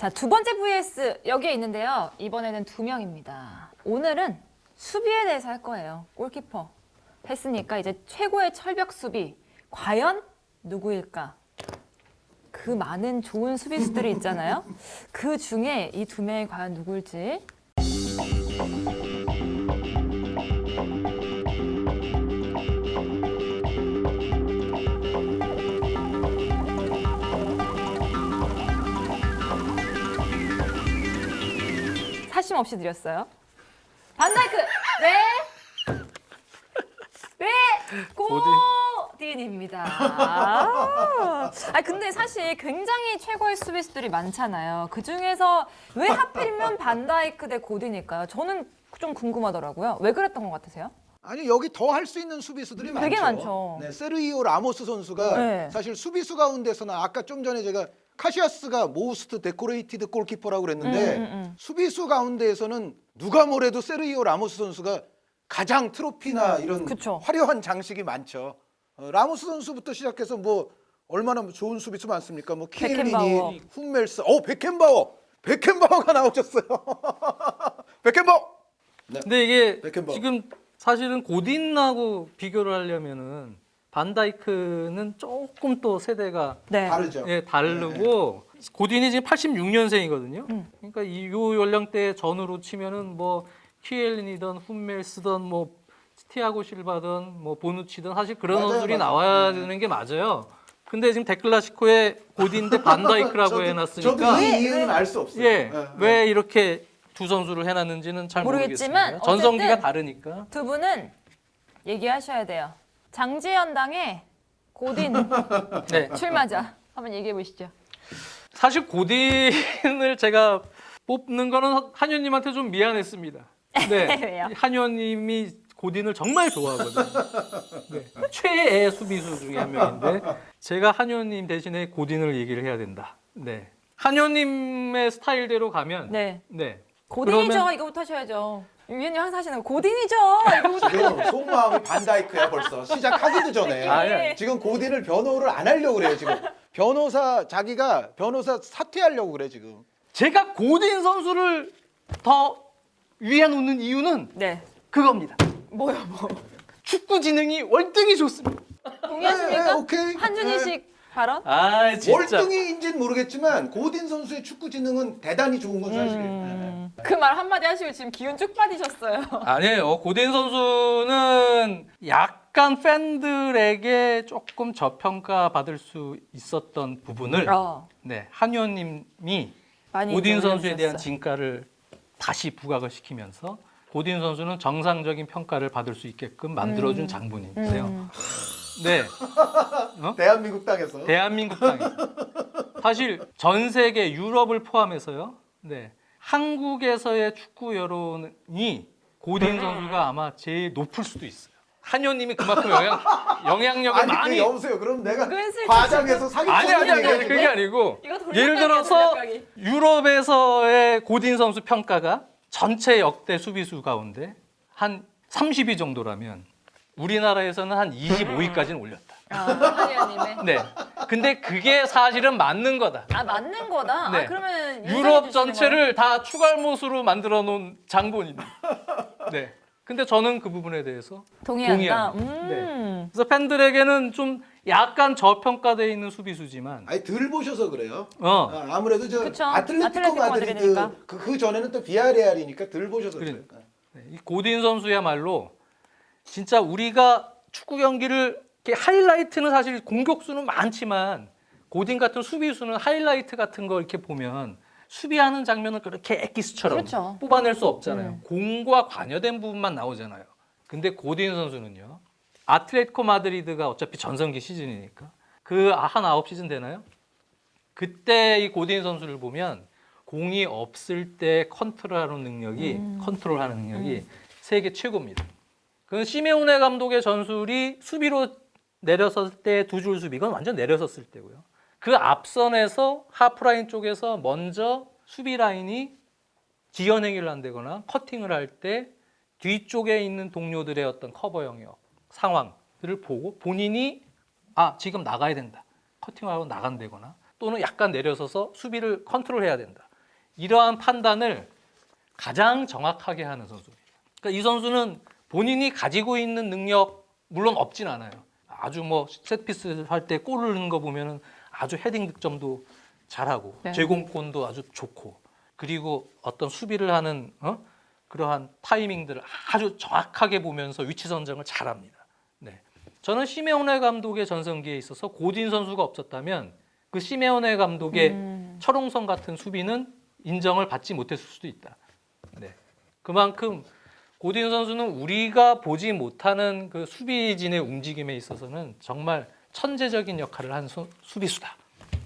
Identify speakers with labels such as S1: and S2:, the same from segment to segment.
S1: 자, 두 번째 vs 여기에 있는데요. 이번에는 두 명입니다. 오늘은 수비에 대해서 할 거예요. 골키퍼 했으니까 이제 최고의 철벽 수비 과연 누구일까? 그 많은 좋은 수비수들이 있잖아요. 그 중에 이 두 명이 과연 누구일지. 사심 없이 드렸어요. 반다이크! 네! 네! 고딘입니다. 근데 사실 굉장히 최고의 수비수들이 많잖아요. 그 중에서 왜 하필이면 반다이크 대 고딘일까요? 저는 좀 궁금하더라고요. 왜 그랬던 것 같으세요?
S2: 아니 여기 더 할 수 있는 수비수들이 많죠.
S1: 되게 많죠.
S2: 네, 세르히오 라모스 선수가
S1: 네.
S2: 사실 수비수 가운데서는 아까 좀 전에 제가 카시아스가 모스트 데코레이티드 골키퍼라고 그랬는데 수비수 가운데에서는 누가 뭐래도 세르히오 라모스 선수가 가장 트로피나 이런
S1: 그쵸.
S2: 화려한 장식이 많죠. 라모스 선수부터 시작해서 뭐 얼마나 좋은 수비수 많습니까? 뭐
S1: 베켄바워.
S2: 키엘리니, 훈멜스, 베켄바워가 나오셨어요. 베켄바워. 네.
S3: 근데 이게
S2: 베켄바워.
S3: 지금 사실은 고딘하고 비교를 하려면은 반다이크는 조금 또 세대가
S1: 네.
S2: 다르죠.
S3: 예, 다르고 고딘이 지금 86년생이거든요. 그러니까 이 연령대 전후로 치면은 뭐 키엘린이든 훈멜스든 뭐 티아고 실바든 뭐 보누치든 사실 그런
S2: 맞아요,
S3: 선수들이
S2: 맞아요.
S3: 나와야 되는 게 맞아요. 근데 지금 데클라시코에 고딘 대 반다이크라고 해놨으니까
S2: 저도 이 이유는 알 수 없어요.
S3: 예, 왜 이렇게 두 선수를 해놨는지는 잘
S1: 모르겠지만
S3: 모르겠습니다. 전성기가
S1: 어쨌든
S3: 다르니까.
S1: 두 분은 얘기하셔야 돼요. 장지연당의 고딘
S3: 네.
S1: 출마자 한번 얘기해 보시죠.
S3: 사실 고딘을 제가 뽑는 거는 한효님한테 좀 미안했습니다. 네.
S1: 왜요?
S3: 한효님이 고딘을 정말 좋아하거든요. 네. 최애 수비수 중에 한 명인데 제가 한효님 대신에 고딘을 얘기를 해야 된다. 네. 한효님의 스타일대로 가면
S1: 네.
S3: 네.
S1: 고딘이죠.
S3: 그러면-
S1: 이거부터 하셔야죠. 위원님 항상 하시는 거 고딘이죠. 이거부터.
S2: 지금 속마음이 반다이크야 벌써 시작하기도 전에.
S3: 아니.
S2: 지금 고딘을 변호를 안 하려고 그래요 지금. 자기가 변호사 사퇴하려고 그래 지금.
S3: 제가 고딘 선수를 더 위에 놓는 이유는
S1: 네.
S3: 그겁니다.
S1: 뭐요, 뭐.
S3: 축구 지능이 월등히 좋습니다.
S1: 동의하십니까?
S2: 오케이.
S1: 한준희식 발언?
S3: 아, 진짜.
S2: 월등히인지는 모르겠지만 고딘 선수의 축구 지능은 대단히 좋은 건 사실이에요.
S1: 그 말 한마디 하시고 지금 기운 쭉 빠지셨어요.
S3: 아니에요. 고딘 선수는 약간 팬들에게 조금 저평가 받을 수 있었던 부분을 네, 한의원님이
S1: 많이
S3: 고딘
S1: 인정을
S3: 선수에 대한
S1: 해주셨어요.
S3: 진가를 다시 부각을 시키면서 고딘 선수는 정상적인 평가를 받을 수 있게끔 만들어준 장본인인데요. 네,
S2: 대한민국 땅에서.
S3: 대한민국 땅에 사실 전 세계 유럽을 포함해서요. 네, 한국에서의 축구 여론이 고딘 선수가 아마 제일 높을 수도 있어요. 한효님이 그만큼 영향력을
S2: 아니
S3: 많이.
S2: 여보세요. 그럼 내가
S1: 그건 슬프죠.
S2: 과장해서 사기
S3: 아니
S2: 얘기해줄게.
S3: 그게 아니고
S1: 이거 돌려가기야,
S3: 예를 들어서
S1: 돌려가기.
S3: 유럽에서의 고딘 선수 평가가 전체 역대 수비수 가운데 한 30위 정도라면 우리나라에서는 한 25위까지는 올렸다.
S1: 한 의원님의.
S3: 네. 근데 그게 사실은 맞는 거다.
S1: 맞는 거다?
S3: 네.
S1: 그러면 인정해
S3: 유럽
S1: 주시는
S3: 전체를 다 추갈못으로 만들어 놓은 장본입니다. 네. 근데 저는 그 부분에 대해서
S1: 거예요? 동의한다.
S3: 동의합니다. 그래서 팬들에게는 좀 약간 저평가되어 있는 수비수지만
S2: 아니 덜 보셔서 그래요.
S3: 어.
S2: 아무래도 저
S1: 그쵸.
S2: 아틀레티코
S1: 아틀레티코
S2: 마드리드
S1: 마드리드니까.
S2: 그 전에는 또 비아레알이니까 덜 보셔서 그래요.
S3: 그러니까. 네, 이 고딘 선수야말로 진짜 우리가 축구 경기를 이렇게 하이라이트는 사실 공격수는 많지만 고딘 같은 수비수는 하이라이트 같은 거 이렇게 보면 수비하는 장면을 그렇게 엑기스처럼
S1: 그렇죠.
S3: 뽑아낼 수 없잖아요. 공과 관여된 부분만 나오잖아요. 근데 고딘 선수는요. 아틀레티코 마드리드가 어차피 전성기 시즌이니까 그 한 9시즌 되나요? 그때 이 고딘 선수를 보면 공이 없을 때 컨트롤하는 능력이 세계 최고입니다. 그 시메오네 감독의 전술이 수비로 내려섰을 때 두 줄 수비, 이건 완전 내려섰을 때고요. 그 앞선에서 하프라인 쪽에서 먼저 수비 라인이 지연행위를 한다거나 커팅을 할 때 뒤쪽에 있는 동료들의 어떤 커버 영역, 상황들을 보고 본인이 지금 나가야 된다. 커팅을 하고 나간다거나 또는 약간 내려서서 수비를 컨트롤해야 된다. 이러한 판단을 가장 정확하게 하는 선수입니다. 그러니까 이 선수는 본인이 가지고 있는 능력 물론 없진 않아요. 아주 뭐 세트피스 할 때 골을 넣는 거 보면은 아주 헤딩 득점도 잘하고
S1: 네.
S3: 제공권도 아주 좋고 그리고 어떤 수비를 하는 그러한 타이밍들을 아주 정확하게 보면서 위치 선정을 잘합니다. 네. 저는 시메오네 감독의 전성기에 있어서 고딘 선수가 없었다면 그 시메오네 감독의 철옹성 같은 수비는 인정을 받지 못했을 수도 있다. 네. 그만큼 고딘 선수는 우리가 보지 못하는 그 수비진의 움직임에 있어서는 정말 천재적인 역할을 한 수비수다.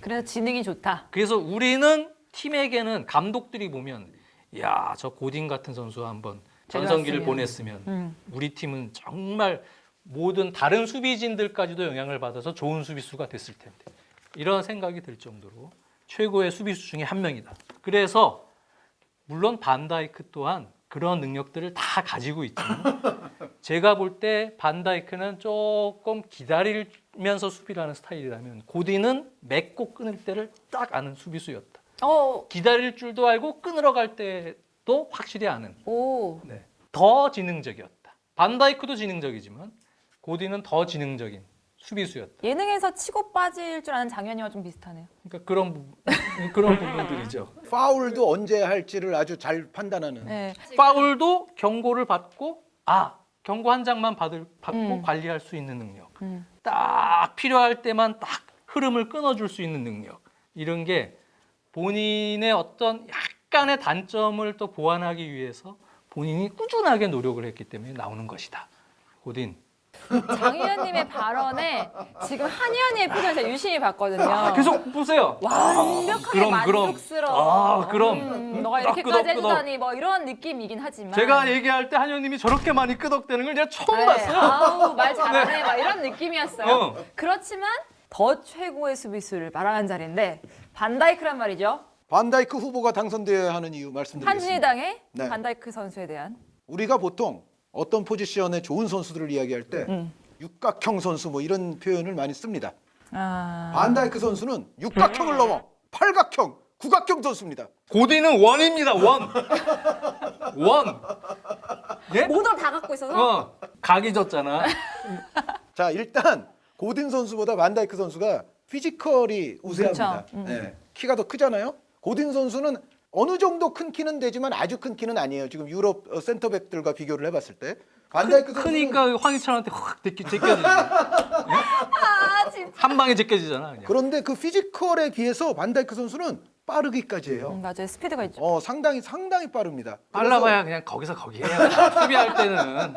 S1: 그래서 지능이 좋다.
S3: 그래서 우리는 팀에게는 감독들이 보면 야, 저 고딘 같은 선수 한번 전성기를 보냈으면 우리 팀은 정말 모든 다른 수비진들까지도 영향을 받아서 좋은 수비수가 됐을 텐데 이런 생각이 들 정도로 최고의 수비수 중에 한 명이다. 그래서 물론 반다이크 또한 그런 능력들을 다 가지고 있지만 제가 볼 때 반다이크는 조금 기다리면서 수비를 하는 스타일이라면 고딘은 맺고 끊을 때를 딱 아는 수비수였다. 기다릴 줄도 알고 끊으러 갈 때도 확실히 아는.
S1: 오.
S3: 네. 더 지능적이었다. 반다이크도 지능적이지만 고딘은 더 지능적인 수비수였다.
S1: 예능에서 치고 빠질 줄 아는 장현이와 좀 비슷하네요.
S3: 그러니까 그런 부분들이죠.
S2: 파울도 언제 할지를 아주 잘 판단하는.
S1: 네.
S3: 파울도 경고를 받고 경고 한 장만 받고 관리할 수 있는 능력. 딱 필요할 때만 딱 흐름을 끊어줄 수 있는 능력. 이런 게 본인의 어떤 약간의 단점을 또 보완하기 위해서 본인이 꾸준하게 노력을 했기 때문에 나오는 것이다. 고딘.
S1: 장 의원님의 발언에 지금 한 의원님의 표정을 제가 유심히 봤거든요.
S3: 계속 보세요.
S1: 완벽하게 만족스러워.
S3: 그럼.
S1: 너가 이렇게까지
S3: 끄덕끄덕.
S1: 해주다니 뭐 이런 느낌이긴 하지만
S3: 제가 얘기할 때 한현님이 저렇게 많이 끄덕대는 걸 제가 처음
S1: 네,
S3: 봤어요.
S1: 아우 말 잘하네 막 이런 느낌이었어요. 그렇지만 더 최고의 수비수를 말하는 자리인데 반다이크란 말이죠.
S2: 반다이크 후보가 당선되어야 하는 이유 말씀드리겠습니다.
S1: 한진희당의
S2: 네.
S1: 반다이크 선수에 대한
S2: 우리가 보통 어떤 포지션의 좋은 선수들을 이야기할 때 육각형 선수 뭐 이런 표현을 많이 씁니다. 반다이크 선수는 육각형을 넘어 팔각형, 구각형 선수입니다.
S3: 고딘은 원입니다. 원. 예?
S1: 모두 다 갖고 있어서
S3: 각이 졌잖아.
S2: 자, 일단 고딘 선수보다 반다이크 선수가 피지컬이 우세합니다. 네. 키가 더 크잖아요. 고딘 선수는 어느 정도 큰 키는 되지만 아주 큰 키는 아니에요. 지금 유럽 센터백들과 비교를 해봤을 때 반다이크 선수는
S3: 크니까 황희찬한테 확 제껴지지.
S1: 진짜.
S3: 한 방에 제껴지잖아. 그냥.
S2: 그런데 그 피지컬에 비해서 반다이크 선수는 빠르기까지 해요.
S1: 맞아요. 스피드가 있죠.
S2: 상당히 빠릅니다.
S3: 빨라봐야 그냥 거기서 거기에요. 수비할 때는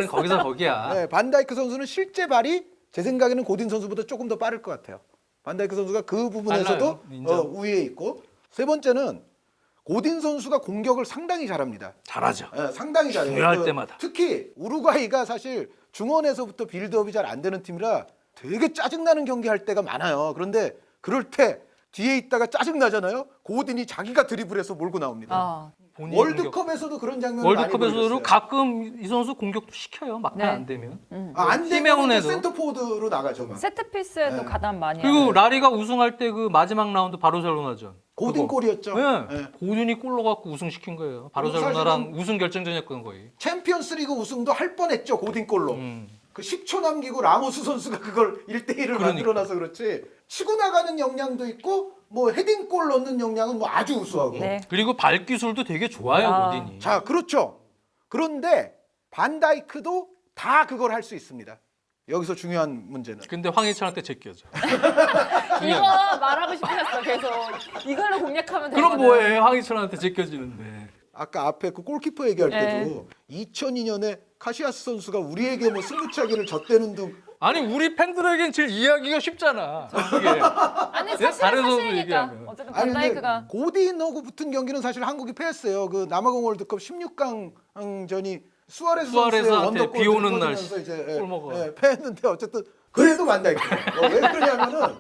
S3: 거기서 거기야.
S2: 네, 반다이크 선수는 실제 발이 제 생각에는 고딘 선수보다 조금 더 빠를 것 같아요. 반다이크 선수가 그 부분에서도
S3: 빨라요. 인정.
S2: 우위에 있고 세 번째는 고딘 선수가 공격을 상당히 잘합니다.
S3: 잘하죠.
S2: 네, 상당히 잘해요.
S3: 중요할 때마다.
S2: 특히 우루과이가 사실 중원에서부터 빌드업이 잘 안 되는 팀이라 되게 짜증나는 경기할 때가 많아요. 그런데 그럴 때 뒤에 있다가 짜증나잖아요. 고딘이 자기가 드리블해서 몰고 나옵니다.
S3: 본인
S2: 월드컵에서도 그런 장면을 많이
S3: 월드컵에서도
S2: 보여줬어요.
S3: 가끔 이 선수 공격도 시켜요. 막판
S1: 네.
S3: 안 되면.
S2: 안 되면
S3: 시메오네도.
S2: 센터포워드로 나가죠. 막.
S1: 세트피스에도
S2: 네.
S1: 가담 많이
S3: 그리고
S1: 해요.
S3: 라리가 우승할 때 그 마지막 라운드 바르셀로나전.
S2: 고딘
S3: 그거.
S2: 골이었죠.
S3: 네.
S2: 네.
S3: 고딘이 골로 갖고 우승시킨 거예요. 바르셀로나랑 우승 결정전이었거든 거의.
S2: 챔피언스리그 우승도 할 뻔했죠. 고딘 골로.
S3: 음.
S2: 그 10초 남기고 라모스 선수가 그걸 1대1을 만들어놔서 그렇지. 치고 나가는 역량도 있고 뭐 헤딩골 넣는 역량은 뭐 아주 우수하고.
S1: 네.
S3: 그리고 발 기술도 되게 좋아요, 고딘이.
S2: 자, 그렇죠. 그런데 반다이크도 다 그걸 할 수 있습니다. 여기서 중요한 문제는
S3: 근데 황희찬한테 제껴져.
S1: 이거 말하고 싶으셨어. 계속 이걸로 공략하면 되거든.
S3: 그럼 뭐해? 황희찬한테 제껴지는데.
S2: 아까 앞에 그 골키퍼 얘기할
S1: 네.
S2: 때도 2002년에 카시아스 선수가 우리에게 뭐 승부차기를 졌다는 등
S3: 아니 우리 팬들에겐 제일 이해하기가 쉽잖아. 그게.
S1: 아니 사실은
S3: 다른 선수
S1: 사실이니까.
S3: 얘기하면.
S1: 어쨌든
S2: 아니 근데
S1: 반다이크가
S2: 고딘하고 붙은 경기는 사실 한국이 패했어요. 그 남아공 월드컵 16강전이 수아레스 선수의
S3: 수아레스한테
S2: 원더골
S3: 비 오는 날
S2: 터지면서 이제
S3: 골 먹어.
S2: 패했는데 어쨌든 그래도 반다이크. 왜 그러냐면은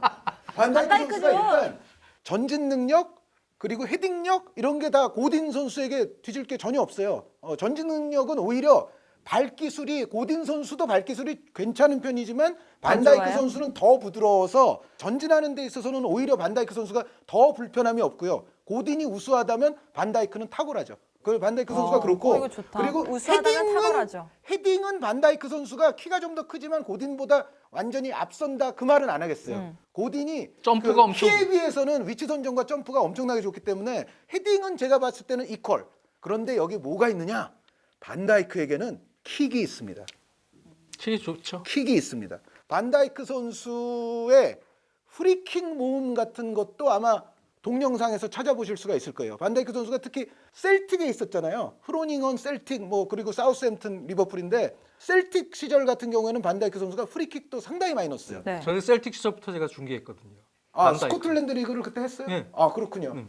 S2: 반다이크 선수가 일단 전진 능력 그리고 헤딩력 이런 게 다 고딘 선수에게 뒤질 게 전혀 없어요. 전진 능력은 오히려 발기술이 고딘 선수도 발기술이 괜찮은 편이지만 반다이크
S1: 좋아요?
S2: 선수는 더 부드러워서 전진하는 데 있어서는 오히려 반다이크 선수가 더 불편함이 없고요. 고딘이 우수하다면 반다이크는 탁월하죠. 그 반다이크 선수가 그렇고
S1: 이거 좋다.
S2: 그리고
S1: 우수하다면 탁월하죠.
S2: 헤딩은 반다이크 선수가 키가 좀 더 크지만 고딘보다 완전히 앞선다 그 말은 안 하겠어요. 고딘이
S3: 점프가
S2: 그
S3: 엄청-
S2: 키에 비해서는 위치 선정과 점프가 엄청나게 좋기 때문에 헤딩은 제가 봤을 때는 이퀄. 그런데 여기 뭐가 있느냐? 반다이크에게는 킥이 있습니다.
S3: 킥이 좋죠.
S2: 킥이 있습니다. 반다이크 선수의 프리킥 모음 같은 것도 아마 동영상에서 찾아보실 수가 있을 거예요. 반다이크 선수가 특히 셀틱에 있었잖아요. 프로닝언, 셀틱, 뭐 그리고 사우스햄튼, 리버풀인데 셀틱 시절 같은 경우에는 반다이크 선수가 프리킥도 상당히 많이 넣었어요.
S1: 네.
S3: 저는 셀틱 시절부터 제가 중계했거든요.
S2: 아,
S3: 반다이크.
S2: 스코틀랜드 리그를 그때 했어요?
S3: 네.
S2: 아, 그렇군요.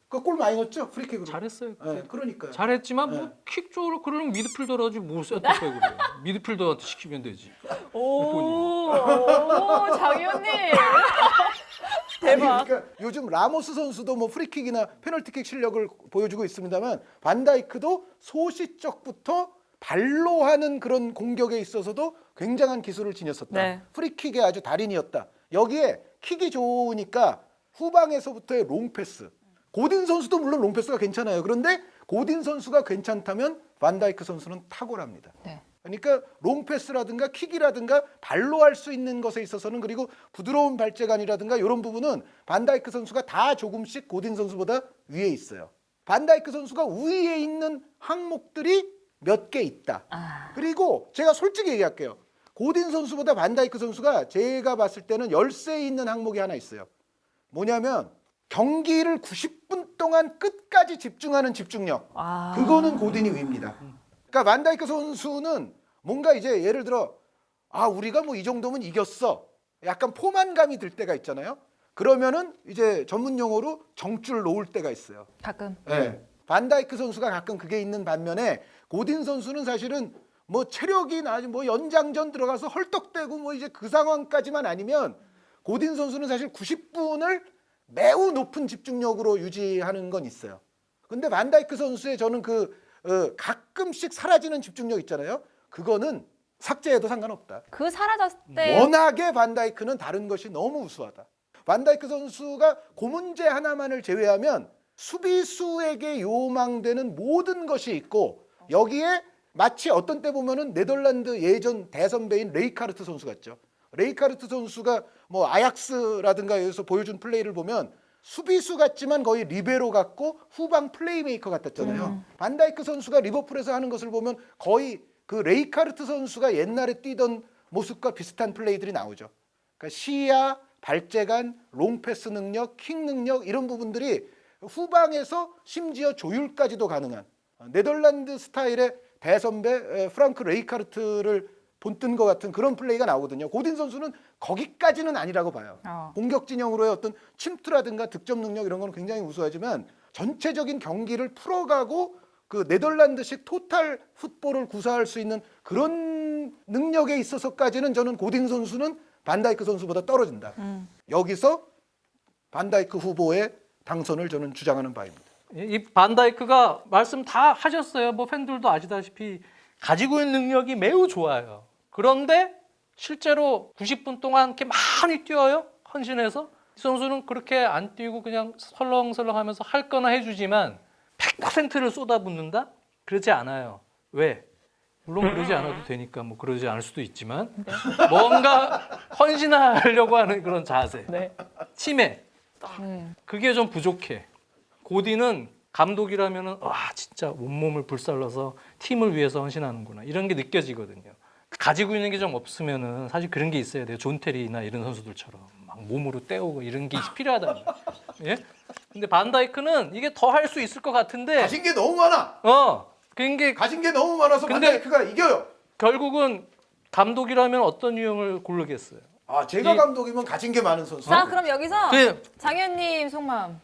S2: 그 골 많이 넣었죠? 프리킥으로.
S3: 잘했어요.
S2: 네, 그러니까요.
S3: 잘했지만
S2: 네.
S3: 뭐 킥 쪽으로 그러면 미드필더로 하지 뭐 센터백으로 그래요. 미드필더한테 시키면 되지.
S1: 오, 장현님. 대박.
S2: 아니, 그러니까 요즘 라모스 선수도 뭐 프리킥이나 페널티킥 실력을 보여주고 있습니다만 반다이크도 소시적부터 발로 하는 그런 공격에 있어서도 굉장한 기술을 지녔었다.
S1: 네.
S2: 프리킥의 아주 달인이었다. 여기에 킥이 좋으니까 후방에서부터의 롱패스. 고딘 선수도 물론 롱패스가 괜찮아요. 그런데 고딘 선수가 괜찮다면 반다이크 선수는 탁월합니다.
S1: 네.
S2: 그러니까 롱패스라든가 킥이라든가 발로 할 수 있는 것에 있어서는 그리고 부드러운 발재간이라든가 이런 부분은 반다이크 선수가 다 조금씩 고딘 선수보다 위에 있어요. 반다이크 선수가 우위에 있는 항목들이 몇 개 있다. 그리고 제가 솔직히 얘기할게요. 고딘 선수보다 반다이크 선수가 제가 봤을 때는 열세에 있는 항목이 하나 있어요. 뭐냐면 경기를 90분 동안 끝까지 집중하는 집중력. 그거는 고딘이 위입니다. 그러니까 반다이크 선수는 뭔가 이제 예를 들어 우리가 뭐 이 정도면 이겼어. 약간 포만감이 들 때가 있잖아요. 그러면은 이제 전문 용어로 정줄 놓을 때가 있어요.
S1: 가끔.
S2: 네. 반다이크 선수가 가끔 그게 있는 반면에 고딘 선수는 사실은 뭐 체력이 아주 뭐 연장전 들어가서 헐떡대고 뭐 이제 그 상황까지만 아니면 고딘 선수는 사실 90분을 매우 높은 집중력으로 유지하는 건 있어요. 근데 반다이크 선수의 저는 가끔씩 사라지는 집중력 있잖아요. 그거는 삭제해도 상관없다.
S1: 그 사라졌을 때
S2: 워낙에 반다이크는 다른 것이 너무 우수하다. 반다이크 선수가 그 문제 하나만을 제외하면 수비수에게 요망되는 모든 것이 있고 여기에 마치 어떤 때 보면은 네덜란드 예전 대선배인 레이카르트 선수 같죠. 레이카르트 선수가 뭐 아약스라든가 여기서 보여준 플레이를 보면 수비수 같지만 거의 리베로 같고 후방 플레이메이커 같았잖아요. 반다이크 선수가 리버풀에서 하는 것을 보면 거의 그 레이카르트 선수가 옛날에 뛰던 모습과 비슷한 플레이들이 나오죠. 그러니까 시야, 발재간, 롱패스 능력, 킥 능력 이런 부분들이 후방에서 심지어 조율까지도 가능한 네덜란드 스타일의 대선배 프랑크 레이카르트를 본뜬 것 같은 그런 플레이가 나오거든요. 고딘 선수는 거기까지는 아니라고 봐요. 공격 진영으로의 어떤 침투라든가 득점 능력 이런 거는 굉장히 우수하지만 전체적인 경기를 풀어가고 그 네덜란드식 토탈 풋볼을 구사할 수 있는 그런 능력에 있어서까지는 저는 고딘 선수는 반다이크 선수보다 떨어진다. 여기서 반다이크 후보의 당선을 저는 주장하는 바입니다.
S3: 이 반다이크가 말씀 다 하셨어요. 뭐 팬들도 아시다시피 가지고 있는 능력이 매우 좋아요. 그런데 실제로 90분 동안 이렇게 많이 뛰어요. 헌신해서. 이 선수는 그렇게 안 뛰고 그냥 설렁설렁하면서 할 거나 해주지만 100%를 쏟아붓는다? 그러지 않아요. 왜? 물론 그러지 않아도 되니까 뭐 그러지 않을 수도 있지만 뭔가 헌신하려고 하는 그런 자세.
S1: 네.
S3: 치매. 그게 좀 부족해. 고디는 감독이라면은 와 진짜 온몸을 불살라서 팀을 위해서 헌신하는구나 이런 게 느껴지거든요. 가지고 있는 게 좀 없으면은 사실 그런 게 있어야 돼요. 존 테리나 이런 선수들처럼 막 몸으로 때우고 이런 게 필요하다. 예? 근데 반다이크는 이게 더 할 수 있을 것 같은데.
S2: 가진 게 너무 많아.
S3: 그게
S2: 가진 게 너무 많아서
S3: 근데-
S2: 반다이크가 이겨요.
S3: 결국은 감독이라면 어떤 유형을 고르겠어요.
S2: 제가 감독이면 가진 게 많은 선수.
S1: 자, 그럼 여기서
S3: 그
S1: 장현님 속마음.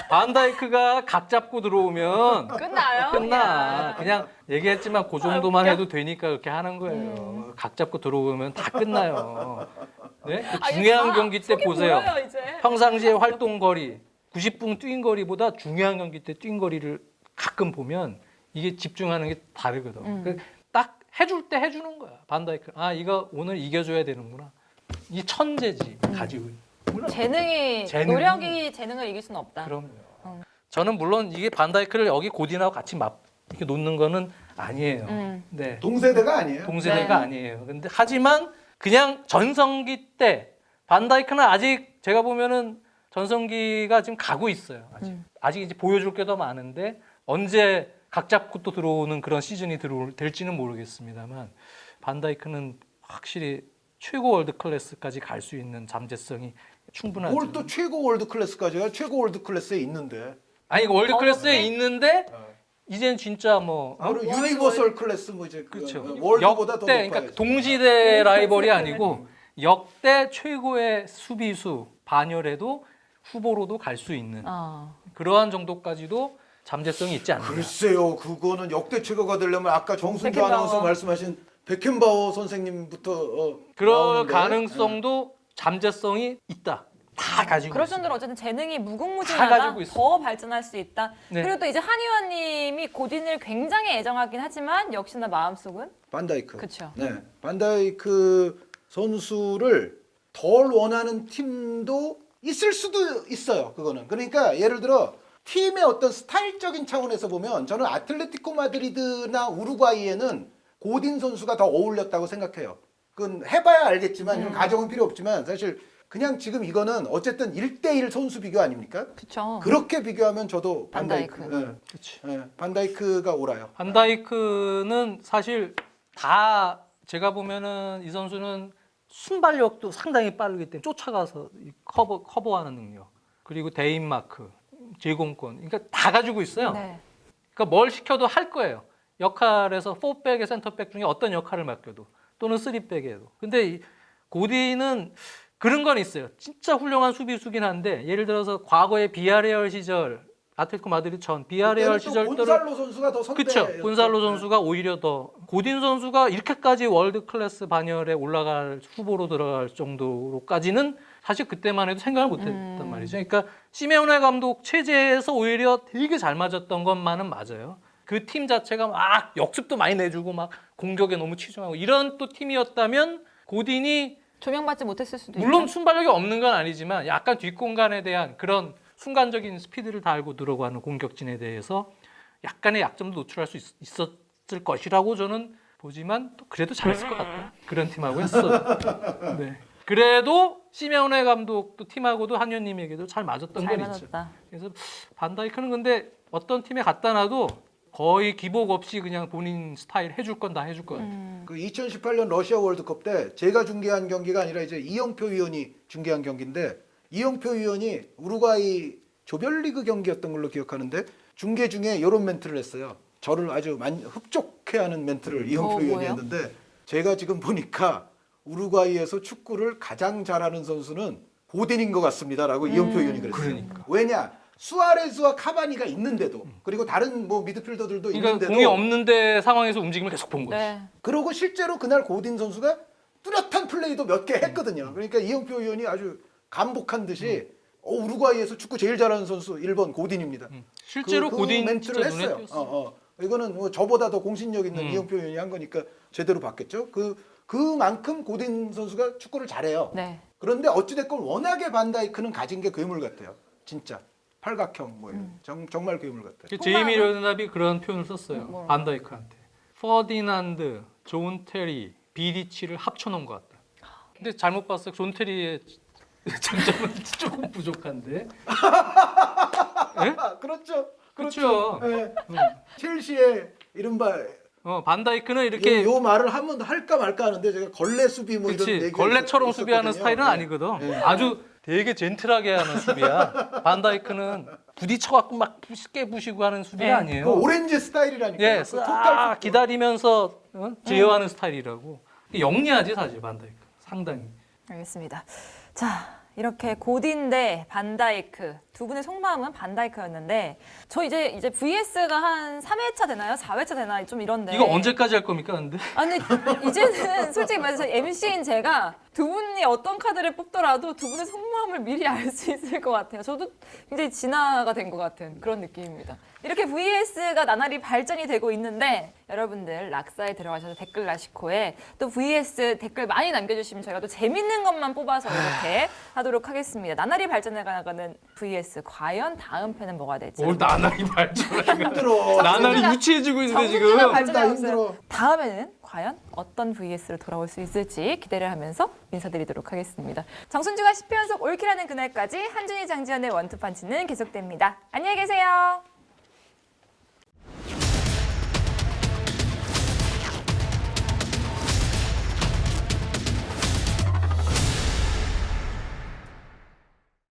S3: 반다이크가 각 잡고 들어오면
S1: 끝나요?
S3: 끝나. 그냥 얘기했지만 그 정도만 해도 되니까 그렇게 하는 거예요. 각 잡고 들어오면 다 끝나요. 네? 그 중요한 경기 때 보세요.
S1: 보여요, 이제.
S3: 평상시에 활동 거리, 90분 뛴 거리보다 중요한 경기 때 뛴 거리를 가끔 보면 이게 집중하는 게 다르거든. 딱 해줄 때 해주는 거야. 반다이크. 아 이거 오늘 이겨줘야 되는구나. 이 천재지 가지고 있는. 물론
S1: 재능이 노력이 재능을 이길 수는 없다.
S3: 그럼요. 저는 물론 이게 반다이크를 여기 고딘하고 같이 이렇게 놓는 거는 아니에요. 네.
S2: 동세대가 아니에요.
S3: 동세대가 아니에요. 근데 하지만 그냥 전성기 때 반다이크는 아직 제가 보면은 전성기가 지금 가고 있어요. 아직 이제 보여줄 게 더 많은데 언제 각 잡고 또 들어오는 그런 시즌이 될지는 모르겠습니다만 반다이크는 확실히 최고 월드 클래스까지 갈 수 있는 잠재성이 충분하죠.
S2: 뭘 또 최고 월드 클래스까지가 최고 월드 클래스에 있는데.
S3: 아니 이거 월드 클래스에
S1: 네.
S3: 있는데 이젠 진짜 뭐
S2: 유니버설 클래스 뭐 이제
S3: 그렇죠.
S2: 월드보다 더
S3: 역대
S2: 높아야지.
S3: 그러니까 동시대 라이벌이 아니고 역대 최고의 수비수 반열에도 후보로도 갈 수 있는 그러한 정도까지도 잠재성이 있지 않나.
S2: 글쎄요, 그거는 역대 최고가 되려면 아까 정순주
S1: 베켄바워.
S2: 아나운서 말씀하신 베켄바워 선생님부터
S3: 그럴
S2: 나오는데.
S3: 가능성도 잠재성이 있다. 다 가지고
S1: 그럴
S3: 있어요.
S1: 정도로 어쨌든 재능이
S3: 다
S1: 무궁무진하다.
S3: 가지고 있어.
S1: 더 발전할 수 있다.
S3: 네.
S1: 그리고 또 이제 한의원님이 고딘을 굉장히 애정하긴 하지만 역시나 마음속은
S2: 반다이크.
S1: 그쵸.
S2: 네, 반다이크 선수를 덜 원하는 팀도 있을 수도 있어요. 그거는. 그러니까 예를 들어 팀의 어떤 스타일적인 차원에서 보면 저는 아틀레티코 마드리드나 우루과이에는 고딘 선수가 더 어울렸다고 생각해요. 그건 해봐야 알겠지만 이런 가정은 필요 없지만 사실 그냥 지금 이거는 어쨌든 1대1 선수 비교 아닙니까?
S1: 그쵸.
S2: 그렇게 비교하면 저도 반다이크.
S1: 반다이크.
S2: 네.
S3: 그렇지.
S2: 네, 반다이크가 옳아요.
S3: 반다이크는 사실 다 제가 보면은 이 선수는 순발력도 상당히 빠르기 때문에 쫓아가서 이 커버하는 능력 그리고 대인 마크, 제공권 그러니까 다 가지고 있어요.
S1: 네.
S3: 그러니까 뭘 시켜도 할 거예요. 역할에서 4백의 센터백 중에 어떤 역할을 맡겨도 또는 3백에도. 근데 이 고디는 그런 건 있어요. 진짜 훌륭한 수비수긴 한데 예를 들어서 과거의 비아레얼 시절 아틀레티코 마드리드 전 비아레얼 시절 때를
S2: 곤살로 선수가 더 선배였죠.
S3: 그렇죠. 곤살로 선수가 오히려 더 고딘 선수가 이렇게까지 월드 클래스 반열에 올라갈 후보로 들어갈 정도로까지는 사실 그때만 해도 생각을 못했단 말이죠. 그러니까 시메오네 감독 체제에서 오히려 되게 잘 맞았던 것만은 맞아요. 그 팀 자체가 막 역습도 많이 내주고 막 공격에 너무 치중하고 이런 또 팀이었다면 고딘이
S1: 조명받지 못했을 수도
S3: 물론
S1: 있죠.
S3: 순발력이 없는 건 아니지만 약간 뒷공간에 대한 그런 순간적인 스피드를 달고 들어가는 공격진에 대해서 약간의 약점도 노출할 수 있었을 것이라고 저는 보지만 또 그래도 잘했을 것 같다. 그런 팀하고 했어. 네. 그래도 시메오네 감독도 팀하고도 한현님에게도 잘 맞았던
S1: 잘
S3: 건 있죠.
S1: 맞았다.
S3: 그래서 반다이크는 근데 어떤 팀에 갖다 놔도 거의 기복 없이 그냥 본인 스타일 해줄 건 다 해줄 것 같아요.
S2: 그 2018년 러시아 월드컵 때 제가 중계한 경기가 아니라 이제 이영표 위원이 중계한 경기인데 이영표 위원이 우루과이 조별리그 경기였던 걸로 기억하는데 중계 중에 이런 멘트를 했어요. 저를 아주 흡족해하는 멘트를 이영표 위원이
S1: 뭐예요?
S2: 했는데 제가 지금 보니까 우루과이에서 축구를 가장 잘하는 선수는 고딘인 것 같습니다라고 이영표 위원이 그랬어요.
S3: 그러니까.
S2: 왜냐? 수아레스와 카바니가 있는데도 그리고 다른 뭐 미드필더들도
S3: 그러니까
S2: 있는데도
S3: 공이 없는데 상황에서 움직임을 계속 본 거지.
S1: 네.
S2: 그러고 실제로 그날 고딘 선수가 뚜렷한 플레이도 몇 개 했거든요. 그러니까 이영표 의원이 아주 감복한 듯이 우루과이에서 축구 제일 잘하는 선수 1번 고딘입니다.
S3: 실제로
S2: 그
S3: 고딘
S2: 멘트를
S3: 진짜 눈에
S2: 했어요.
S3: 띄었어요.
S2: 이거는 뭐 저보다 더 공신력 있는 이영표 의원이 한 거니까 제대로 봤겠죠. 그만큼 고딘 선수가 축구를 잘해요.
S1: 네.
S2: 그런데 어찌됐건 워낙에 반다이크는 가진 게 괴물 같아요. 진짜 팔각형 뭐 이런 정말 괴물 같아요.
S3: 그 제이미 레오나비 그런 표현을 썼어요.
S1: 뭐라고?
S3: 반다이크한테. 퍼디난드, 존 테리, 비디치를 합쳐놓은 것 같다. 근데 잘못 봤어요. 존 테리의 장점은 조금 부족한데.
S2: 그렇죠.
S3: 그렇죠.
S2: 예. 첼시의 이른바
S3: 반다이크는 이렇게
S2: 요 말을 한번 할까 말까 하는데 제가 걸레 수비 뭐 이런
S3: 그렇지
S2: 얘기가
S3: 걸레처럼
S2: 있었거든요.
S3: 수비하는 스타일은
S2: 네.
S3: 아니거든.
S2: 네.
S3: 아주 되게 젠틀하게 하는 수비야. 반다이크는 부딪혀갖고 막 깨부시고 하는 수비가
S1: 네.
S2: 그
S3: 아니에요.
S2: 오렌지 스타일이라니까요.
S3: 예,
S2: 그 토탈
S3: 싹
S2: 풋볼.
S3: 기다리면서 제어하는 스타일이라고. 영리하지 사실 반다이크 상당히.
S1: 알겠습니다. 자, 이렇게 고딘 대 반다이크 두 분의 속마음은 반다이크였는데 저 이제 VS가 한 3회차 되나요? 4회차 되나 좀 이런데
S3: 이거 언제까지 할 겁니까 근데?
S1: 아니 이제는 솔직히 말해서 MC인 제가 두 분이 어떤 카드를 뽑더라도 두 분의 속마음을 미리 알 수 있을 것 같아요. 저도 굉장히 진화가 된 것 같은 그런 느낌입니다. 이렇게 VS가 나날이 발전이 되고 있는데 여러분들 락사에 들어가셔서 댓글 라시코에 또 VS 댓글 많이 남겨주시면 저희가 또 재밌는 것만 뽑아서 이렇게 하도록 하겠습니다. 나날이 발전해 나가는 VS 과연 다음 편은 뭐가 될지
S3: 뭘 나날이 발전하는
S2: 힘들어.
S3: 나날이
S1: 정수기가-
S3: 유치해지고 있는데
S1: 정수기가
S3: 지금.
S1: 발전하고
S2: 힘들어.
S1: 있어요. 다음에는 과연 어떤 VS로 돌아올 수 있을지 기대를 하면서 인사드리도록 하겠습니다. 정순주가 10회 연속 올킬하는 그날까지 한준희 장지현의 원투펀치는 계속됩니다. 안녕히 계세요.